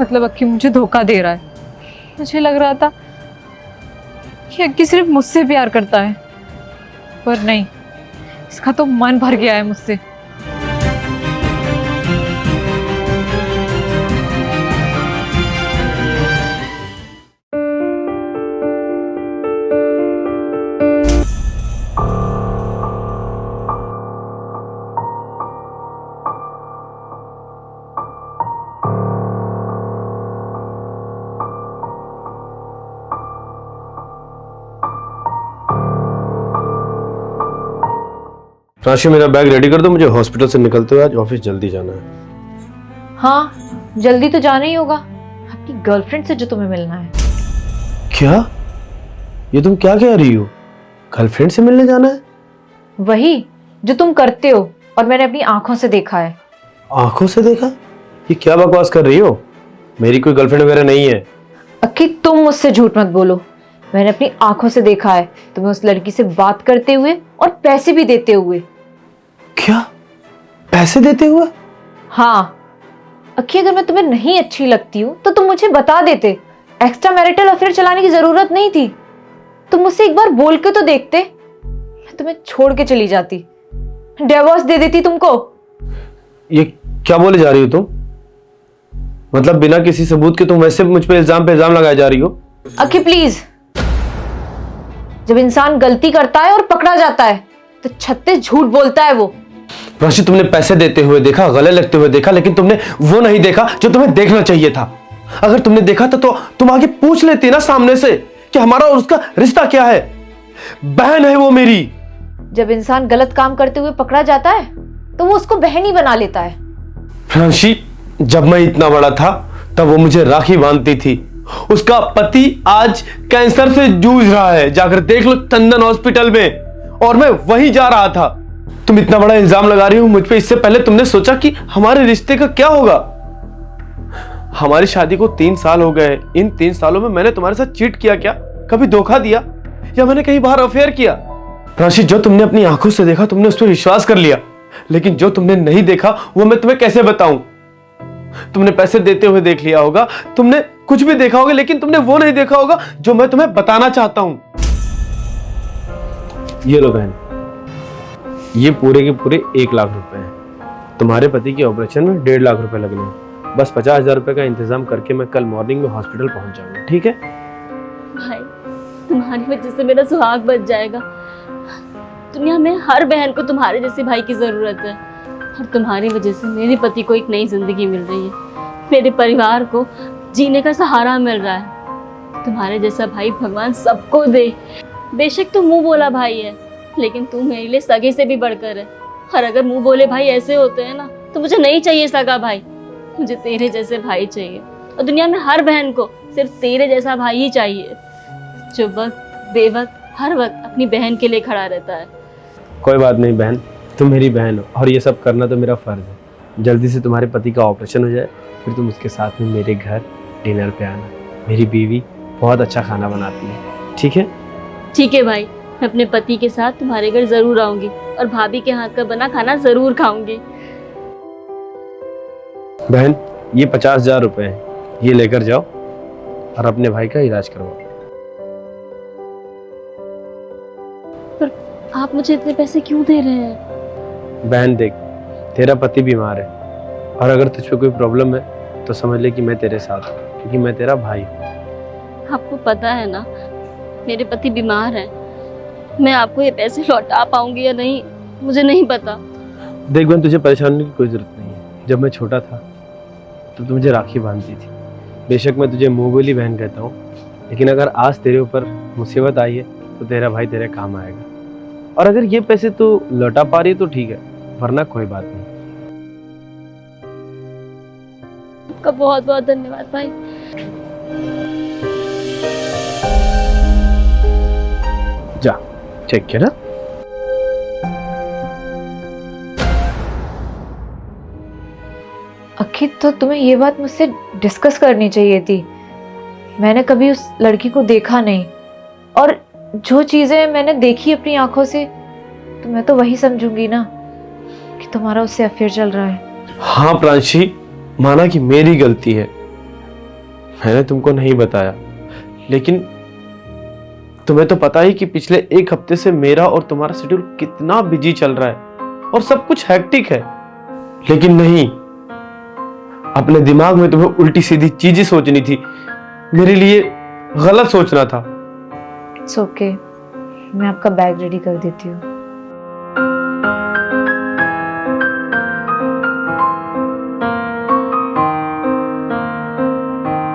मतलब अक्की मुझे धोखा दे रहा है। मुझे लग रहा था कि अक्की सिर्फ मुझसे प्यार करता है, पर नहीं, इसका तो मन भर गया है मुझसे। राशि, मेरा बैग रेडी कर दो, मुझे हॉस्पिटल से निकलते हुए आज ऑफिस जल्दी जाना है। हाँ, जल्दी तो जाना ही होगा, आपकी गर्लफ्रेंड से जो तुम्हें मिलना है। क्या? ये तुम क्या कह रही हो? गर्लफ्रेंड से मिलने जाना है? वही जो तुम करते हो और मैंने अपनी आंखों से देखा है। आंखों से देखा? ये क्या बकवास कर रही हो? मेरी कोई गर्लफ्रेंड वगैरह नहीं है। अक्की, तुम मुझसे झूठ मत बोलो। मैंने अपनी आंखों से देखा है तुम्हें उस लड़की से बात करते हुए और पैसे भी देते हुए। क्या? पैसे देते हुए? हाँ अक्की, अगर मैं तुम्हें नहीं अच्छी लगती हूँ तो तुम मुझे बता देते। एक्स्ट्रा मैरिटल अफेयर चलाने की जरूरत नहीं थी। तुम मुझसे एक बार बोल के तो देखते, मैं तुम्हें छोड़ के चली जाती, डिवोर्स दे देती तुमको। ये क्या बोले जा रही हो तुम? मतलब बिना किसी सबूत के तुम वैसे मुझ पे इल्जाम लगाए जा रही हो? अक्की प्लीज, जब इंसान गलती करता है और पकड़ा जाता है तो 36 झूठ बोलता है वो। राशि, तुमने पैसे देते हुए देखा, गले लगते हुए देखा, लेकिन तुमने वो नहीं देखा जो तुम्हें देखना चाहिए था। अगर तुमने देखा था तो तुम आगे पूछ लेती ना सामने से कि हमारा और उसका रिश्ता क्या है। बहन है वो मेरी। जब इंसान गलत काम करते हुए पकड़ा जाता है तो वो उसको बहन ही बना लेता है। राशि, जब मैं इतना बड़ा था तब वो मुझे राखी बांधती थी। उसका पति आज कैंसर से जूझ रहा है, जाकर देख लो चंदन हॉस्पिटल में, और मैं वहीं जा रहा था। तुम इतना बड़ा इल्जाम लगा रही हो मुझ पे। इससे पहले तुमने सोचा कि हमारे रिश्ते का क्या होगा? हमारी शादी को 3 साल हो गए। इन 3 सालों में मैंने तुम्हारे साथ चीट किया क्या? कभी धोखा दिया या मैंने कहीं बाहर अफेयर किया? राशि, जो तुमने अपनी आंखों से देखा तुमने उस पर विश्वास कर लिया, लेकिन जो तुमने नहीं देखा वो मैं तुम्हें कैसे बताऊं? तुमने पैसे देते हुए देख लिया होगा, तुमने कुछ भी देखा होगा, लेकिन तुमने वो नहीं देखा होगा जो मैं तुम्हें बताना चाहता हूं। ये लो बहन, ये पूरे के पूरे 1 लाख रुपए हैं। तुम्हारे पति के ऑपरेशन में 1.5 लाख रुपए लगने हैं। बस 50,000 रुपए का इंतजाम करके मैं कल मॉर्निंग में हॉस्पिटल पहुंच जाऊंगा, ठीक है? भाई, तुम्हारी वजह से मेरा सुहाग बच जाएगा। दुनिया में हर बहन को तुम्हारे जैसे भाई की जरूरत है, और तुम्हारी वजह से मेरे पति को एक नई जिंदगी मिल रही है। मेरे परिवार को जीने का सहारा मिल रहा है। तुम्हारे जैसा भाई भगवान सबको दे। बेशक तू मुंह बोला भाई है, लेकिन तू मेरे लिए सगे से भी बढ़कर है। और अगर मुंह बोले भाई ऐसे होते हैं ना, तो मुझे नहीं चाहिए सगा भाई, मुझे तेरे जैसे भाई चाहिए। और दुनिया में हर बहन को सिर्फ तेरे जैसा भाई ही चाहिए, जो वक्त बेवक्त हर वक्त अपनी बहन के लिए खड़ा रहता है। कोई बात नहीं बहन, तुम मेरी बहन हो और ये सब करना तो मेरा फर्ज है। जल्दी से तुम्हारे पति का ऑपरेशन हो जाए, फिर तुम उसके साथ में मेरे घर डिनर पे आना। मेरी बीवी बहुत अच्छा खाना बनाती है, ठीक है? ठीक है भाई, मैं अपने पति के साथ तुम्हारे घर जरूर आऊंगी और भाभी के हाथ का बना खाना जरूर खाऊंगी। बहन, ये 50,000 रुपए हैं, ये लेकर जाओ और अपने भाई का इलाज करवाओ। पर आप मुझे इतने पैसे क्यों दे रहे हैं? बहन देख, तेरा पति बीमार है और अगर तुझ पे कोई प्रॉब्लम है तो समझ ले कि मैं तेरे साथ हूँ, क्योंकि मैं तेरा भाई हूँ। आपको पता है ना, मेरे पति बीमार हैं। मैं आपको ये पैसे लौटा पाऊंगी या नहीं, मुझे नहीं पता। देख बहन, तुझे परेशान होने की कोई जरूरत नहीं है। जब मैं छोटा था तो तू मुझे राखी बांधती थी। बेशक मैं तुझे मुंह बोली बहन कहता हूँ, लेकिन अगर आज तेरे ऊपर मुसीबत आई है तो तेरा भाई तेरे काम आएगा। और अगर ये पैसे तू लौटा पा रही है तो ठीक है, वरना कोई बात नहीं। आपका बहुत बहुत धन्यवाद भाई। जा, चेक किया ना? अक्की, तो तुम्हें ये बात मुझसे डिस्कस करनी चाहिए थी। मैंने कभी उस लड़की को देखा नहीं, और जो चीजें मैंने देखी अपनी आंखों से, तो मैं तो वही समझूंगी ना कि तुम्हारा उससे अफेयर चल रहा है। हाँ प्रांशी, माना कि मेरी गलती है, मैंने तुमको नहीं बताया, लेकिन तुम्हें तो पता ही कि पिछले एक हफ्ते से मेरा और तुम्हारा शेड्यूल कितना बिजी चल रहा है और सब कुछ हेक्टिक है। लेकिन नहीं, अपने दिमाग में तुम्हें उल्टी सीधी चीजें सोचनी थी, मेरे लिए गलत सोचना था। इट्स ओके, मैं आपका बैग रेडी कर देती हूँ।